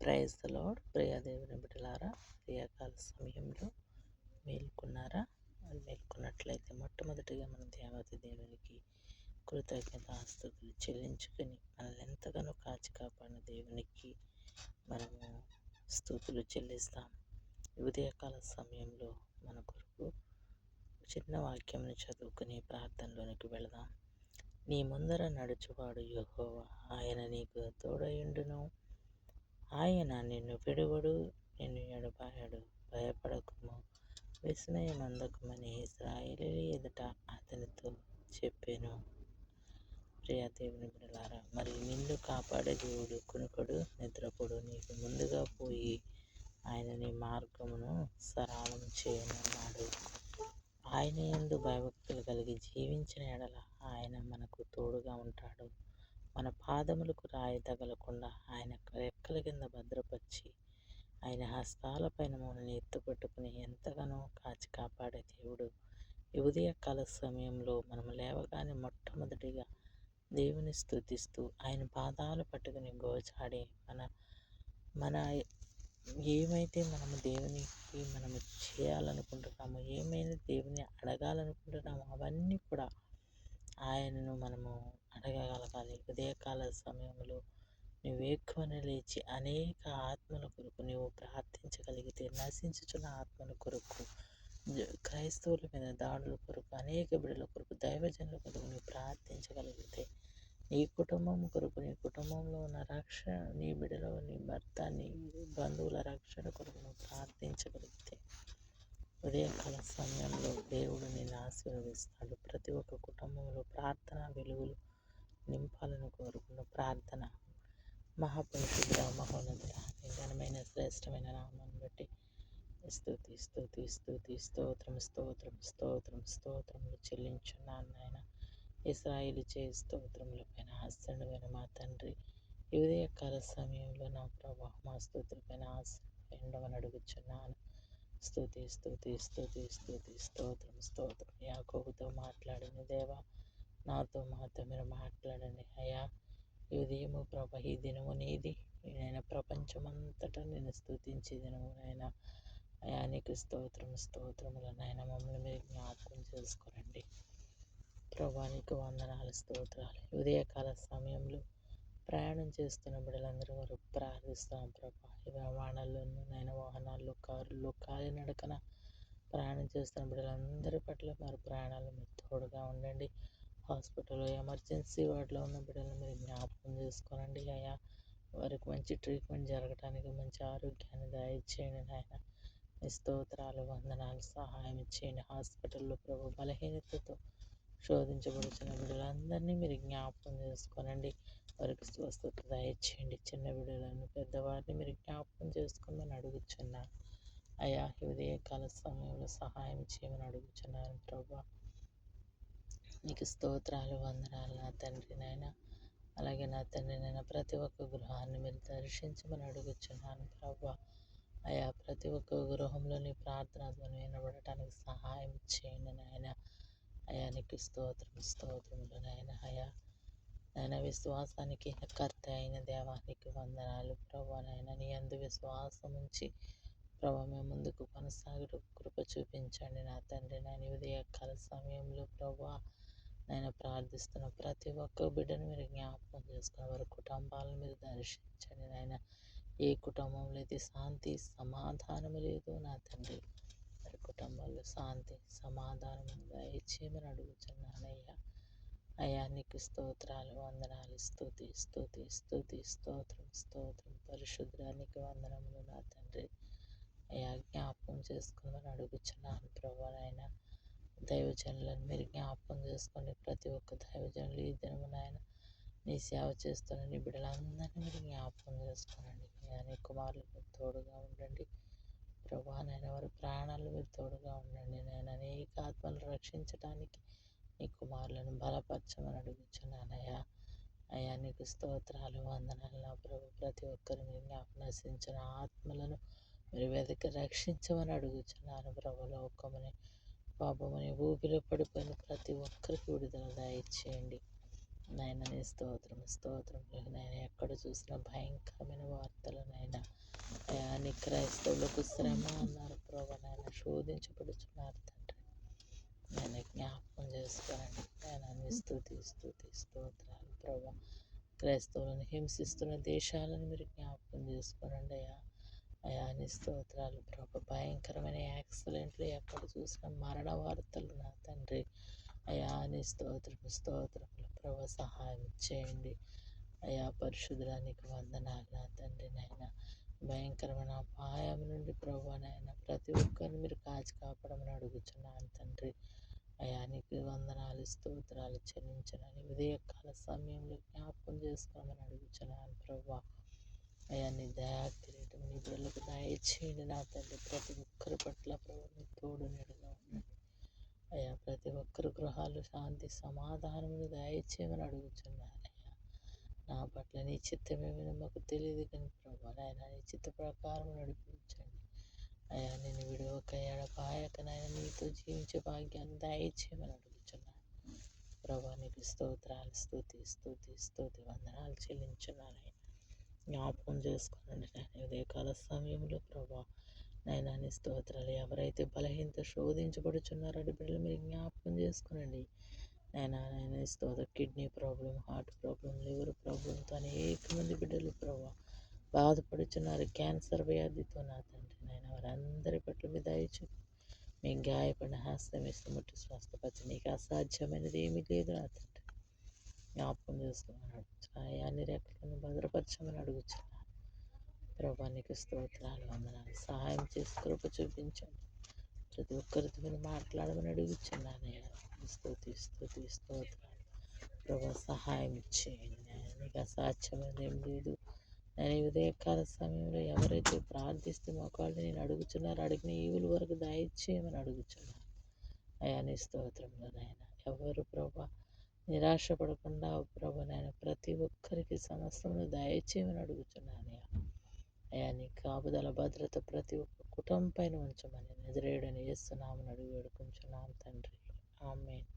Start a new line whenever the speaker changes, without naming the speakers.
Praise the lord. ప్రియ దేవుని బిడ్డలారా, ప్రియకాల సమయంలో మేల్కొన్నారా? అది మేల్కొన్నట్లయితే మొట్టమొదటిగా మన దేవాది దేవునికి కృతజ్ఞతాస్తుతులు చెల్లించుకొని మనల్ని ఎంతగానో కాచి కాపాడిన దేవునికి మనము స్తుతులు చెల్లిస్తాం. ఉదయకాల సమయంలో మన కొరకు చిన్న వాక్యంను చదువుకుని ప్రార్థనలోనికి వెళదాం. నీ ముందర నడుచువాడు యెహోవా, ఆయన నీకు తోడయుండును. ఆయన నిన్ను విడువడు, నిన్ను ఎడబాయడు. భయపడకుము, విస్మయమందకమని ఇశ్రాయేలీయుల ఎదుట అతనితో చెప్పెను. ప్రియ దేవుని బిడ్డలారా, మరి నిన్ను కాపాడే దేవుడు కునుకడు, నిద్రపోడు. నీకు ముందుగా పోయి ఆయన నీ మార్గమును సరళం చేయనున్నాడు. ఆయన యందు భయభక్తులు కలిగి జీవించిన ఎడల ఆయన మనకు తోడుగా ఉంటాడు. మన పాదములకు రాయి తగలకుండా ఆయన రెక్కల కింద భద్రపరిచి ఆయన హస్తాలపైన మనల్ని ఎత్తుపట్టుకుని ఎంతగానో కాచి కాపాడే దేవుడు. ఈ ఉదయకాల సమయంలో మనం లేవగానే మొట్టమొదటిగా దేవుని స్తుతిస్తూ ఆయన పాదాలు పట్టుకుని గోచాడి మన ఏమైతే మనము దేవునికి మనము చేయాలనుకుంటున్నామో, ఏమైనా దేవుని అడగాలనుకుంటున్నామో అవన్నీ కూడా ఆయనను మనము అడగగలగాలి. ఉదయకాల సమయంలో నువ్వు ఎక్కువనే లేచి అనేక ఆత్మల కొరకు నువ్వు ప్రార్థించగలిగితే, నశించుచున్న ఆత్మల కొరకు, క్రైస్తవుల మీద దాడుల కొరకు, అనేక బిడ్డల కొరకు, దైవజనుల కొరకు నువ్వు ప్రార్థించగలిగితే, నీ కుటుంబం కొరకు, నీ కుటుంబంలో ఉన్న రక్షణ, నీ బిడ్డలో నీ భర్త, నీ బంధువుల రక్షణ కొరకు నువ్వు ప్రార్థించగలిగితే, ఉదయకాల సమయంలో దేవుడు నిన్ను ఆశీర్వదిస్తాడు. ప్రతి ఒక్క కుటుంబంలో ప్రార్థన వెలుగులు నింపాలని కోరుకున్న ప్రార్థన మహాపరిశుద్ధ మహోన్నతుడ నీ ఘనమైన శ్రేష్టమైన నామాన్ని బట్టి స్తోత్రములు చెల్లించున్నాను నాయన. ఇశ్రాయేలు చేయి స్తోత్రముల పైన ఆసనుడైన మా తండ్రి, ఈ ఉదయకాల సమయంలో నా ప్రభా మా స్తుతుల పైన ఆసనుడమని అడుగుచున్నాను. స్తోత్రం. యాకోబుతో మాట్లాడిన దేవా, నాతో మీరు మాట్లాడండి అయ్యా. ఈ ఉదయము ప్రభా, ఈ దినము నీది. నేను ప్రపంచమంతటా నేను స్తుతించే దినము నాయన. అయా నీకు స్తోత్రములు నాయన. మమ్మల్ని మీరు జ్ఞాపకం చేసుకోరండి ప్రభా. నీకు వందనాలు, స్తోత్రాలు. ఉదయకాల సమయంలో ప్రయాణం చేస్తున్న బిడ్డలందరూ వారు ప్రార్థిస్తాం ప్రభా. ఈ విమానాల్లోనూ నాయన, వాహనాల్లో, కారుల్లో, కాలినడకన ప్రయాణం చేస్తున్న బిడ్డలందరి పట్ల వారి ప్రయాణాలు మీరు తోడుగా ఉండండి. హాస్పిటల్లో ఎమర్జెన్సీ వార్డులో ఉన్న బిడ్డలను మీరు జ్ఞాపకం చేసుకోనండి అయ్యా. వారికి మంచి ట్రీట్మెంట్ జరగటానికి మంచి ఆరోగ్యాన్ని దయచేయండి నాయన. మీ స్తోత్రాలు, వందనాలు, సహాయం చేయండి. హాస్పిటల్లో ప్రభు బలహీనతతో శోధించబడుతున్న బిడ్డలందరినీ మీరు జ్ఞాపకం చేసుకోనండి. వారికి స్వస్థత దయచేయండి. చిన్న బిడ్డలను, పెద్దవారిని మీరు జ్ఞాపకం చేసుకోమని అడుగుచున్నాను అయ్యా. ఉదయకాల సమయంలో సహాయం చేయమని అడుగుచున్నాను ప్రభా. నీకు స్తోత్రాలు, వందనాలు నా తండ్రి నాయన. అలాగే నా తండ్రి నాయన, ప్రతి ఒక్క గృహాన్ని మీరు దర్శించమని అడుగుచున్నాను ప్రభా. అయా ప్రతి ఒక్క గృహంలో నీ ప్రార్థన ధ్వని వినబడటానికి సహాయం చేయండి నాయన. అయా నీకు స్తోత్రములు నాయన. అయా నాయన, విశ్వాసానికి కర్త అయిన దేవానికి వందనాలు ప్రభా నాయన. నీ అందు విశ్వాసం ఉంచి ప్రభా మేము ముందుకు కొనసాగుటకు కృప చూపించండి నా తండ్రి నాయన. ఉదయకాల సమయంలో ప్రభా నేను ప్రార్థిస్తున్న ప్రతి ఒక్క బిడ్డను మీరు జ్ఞాపకం చేసుకుని వారి కుటుంబాలను మీరు దర్శించండి నాయన. ఏ కుటుంబంలో అయితే శాంతి సమాధానము లేదు నా తండ్రి, వారి కుటుంబాల్లో శాంతి సమాధానం దయచేయమని అడుగుతున్నానయ్యా. అయ్యా నీకు స్తోత్రాలు, వందనాలు. స్తోత్రం. పరిశుద్ధానికి వందనములు నా తండ్రి. అయ్యా జ్ఞాపకం చేసుకోమని అడుగుచున్నాను ప్రభా నాయన. దైవజనులను మీరు జ్ఞాపకం చేసుకోండి. ప్రతి ఒక్క దైవజనులు ఈ దినము నాయన నీ సేవ చేస్తున్న నీ బిడ్డలందరినీ మీరు జ్ఞాపకం చేసుకోనండి. నీ కుమారులు మీరు తోడుగా ఉండండి ప్రభా నాయన. వారి ప్రాణాలు మీరు తోడుగా ఉండండి నాయన. అనేక ఆత్మలు రక్షించడానికి నీ కుమారులను బలపరచమని అడుగుచున్నానయ్యా. అయ్యా నీకు స్తోత్రాలు, వందనాలు నా ప్రభు. ప్రతి ఒక్కరు మీరు నశించిన ఆత్మలను మీరు వెతికి రక్షించమని అడుగుచున్నాను ప్రభు. లోకముని పాపమని ఊపిలో పడిపోయిన ప్రతి ఒక్కరికి విడుదల దయచేయండి నాయన. నీ స్తోత్రం నాయన. ఎక్కడ చూసిన భయంకరమైన వార్తలు నాయన. నీ క్రైస్తవులకు శ్రమ అన్నారు ప్రభా, నాయన శోధించబడుచున్నారు తండ్రి. నేను జ్ఞాపకం చేసుకోనండి నేను నీ స్తోత్రాలు ప్రభా. క్రైస్తవులను హింసిస్తున్న దేశాలను మీరు జ్ఞాపకం చేసుకోనండి అయ్యా. అయా నీ స్తోత్రాలు ప్రభా. భయంకరమైన యాక్సిడెంట్లు ఎక్కడ చూసినా మరణ వార్తలు నా తండ్రి. అయా నీ స్తోత్రములు ప్రభా, సహాయం చేయండి అయా. పరిశుద్ధానికి వందనాలు నా తండ్రి. నాయన భయంకరమైన అపాయం నుండి ప్రభా నాయన ప్రతి ఒక్కరిని మీరు కాచి కాపాడమని అడుగుచున్నాను తండ్రి. అయా నీకు వందనాలు స్తోత్రాలు చెల్లించనని ఉదయకాల సమయంలో జ్ఞాపకం చేసుకోమని అడుగుచున్నాను ప్రభా. అయా నీ దయా కిరీటం నీ బిడ్డలకు దయచేయండి నా తండ్రి. ప్రతి ఒక్కరి పట్ల ప్రభు నీ తోడు నీడగా ఉండండి అయా. ప్రతి ఒక్కరి గృహాలు శాంతి సమాధానమును దయచేయమని అడుగుచున్నాను అయ్యా. నా పట్ల నీ చిత్తమేమో మాకు తెలియదు కానీ ప్రభా నాయన నీ చిత్త ప్రకారం నడిపించండి అయా. నేను విడవక ఎడపాయక నాయన నీతో జీవించే భాగ్యాన్ని దయచేయమని అడుగుచున్నాను ప్రభా. నీకు స్తోత్రాలు స్తుతి వందనాలు చెల్లించున్నాను. జ్ఞాపకం చేసుకోనండి నాయన ఉదయకాల సమయంలో ప్రభా నాయన నీ స్తోత్రాలు. ఎవరైతే బలహీనత శోధించబడుచున్నారో బిడ్డలు మీరు జ్ఞాపకం చేసుకునండి నాయన స్తోత్ర. Kidney problem, heart problem, liver ప్రాబ్లంతో అనేక మంది బిడ్డలు ప్రభా బాధపడుచున్నారు క్యాన్సర్ వ్యాధితో నా తండ్రి. నాయన వారందరి పట్ల మీ దయచు మీ గాయపడిన హస్తం వేసి ముట్టి స్వస్థపరిచి నీకు అసాధ్యమైనది ఏమీ లేదు నా తండ్రి. జ్ఞాపకం చేసుకోమని అడుగుతున్నాను అయా. అన్ని రెక్కలను భద్రపరచమని అడుగుతున్నాను ప్రభా. నీకు స్తోత్రాలు వందనాలు. సహాయం చేసి కృప చూపించండి. ప్రతి ఒక్కరితో మీరు మాట్లాడమని అడుగుచున్నాను అయ్యా. స్తోత్రాలు ప్రభా. సహాయం చేయండి. నీకు అసాధ్యమైనది ఏం లేదు. నేను ఈ ఉదయకాల సమయంలో ఎవరైతే ప్రార్థిస్తే మొక్కలు నేను అడుగుచున్నారు అడిగిన ఈవుల వరకు దయచేయమని అడుగుచున్నాను అయా. నీ స్తోత్రంలో నాయన ఎవరు ప్రభా నిరాశపడకుండా ప్రభా నాయన ప్రతి ఒక్కరికి సమస్తమును దయచేయమని అడుగుచున్నాను అయ్యా. అయా నీ కాపుదల భద్రత ప్రతి ఒక్క కుటుంబం పైన ఉంచమని నజరేయుడని యేసు నామమున అడిగి వేడుకొంచున్నాను తండ్రి. ఆమేన్.